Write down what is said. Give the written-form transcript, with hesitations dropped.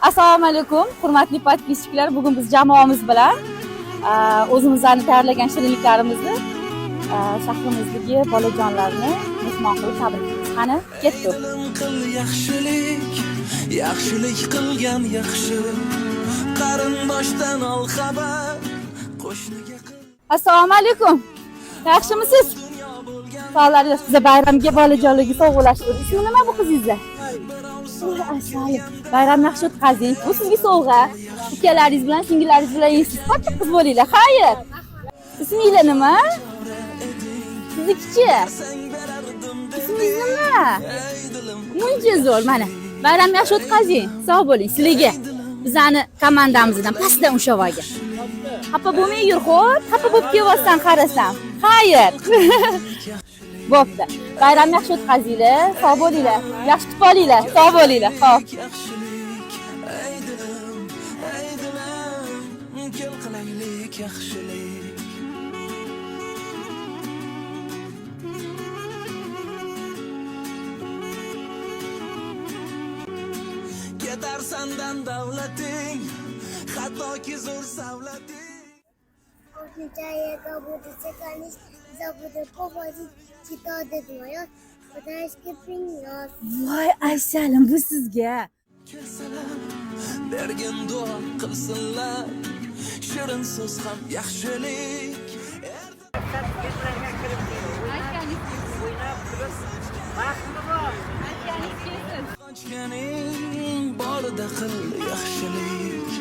Assalomu alaykum, hurmatli podpisчиклар. Bugun biz jamoamiz bilan o'zimizning tayyorlagan shirinliklarimizni shahrimizdagi bolajonlarni mehmon qilib tabriklaymiz. Qani, ketdik. Yaxshilik qilgan yaxshi, qarindoshdan ol xabar, qo'shniga qil. Assalomu alaykum. Yaxshimisiz? Sog'laringiz, biza bayramga bolajonlarga sovg'alashtirdik. Shu nima bu qizingizga? Asalom. Bayram yaxshi o'tkazing. Bu sizga sovg'a. Ukalaringiz bilan, singillaringiz bilan yeysiz. Qancha qiz bo'linglar. Xayr. Isminglar nima? Siznikichi? Ismingiz nima? Muncha zo'r, mana. Bayram yaxshi o'tkazing. Sog' bo'ling. Sizlarga bizani komandamizdan pastdan ushavoga. Xafa bo'lmay yur, xo'p? Xafa bo'lib kelyapsan qarasam. Xayr. Bo'pti. Bayram yaxshi o'tkazinglar, sog' bo'linglar. Yaxshi kutib olinglar, sog' bo'linglar. Xo'p. Kel qilaylik yaxshilik. Ketar sandan davlating, hattoki zo'r savlating. Отвечая, буду циканить, забуду поводить, читать двоет, подальше принес. Voy, Aysalim, bu sizga. Kelsalar, bergin duo qilsinlar, shirin so'z ham yaxshilik. Qochganing borida qil yaxshilik.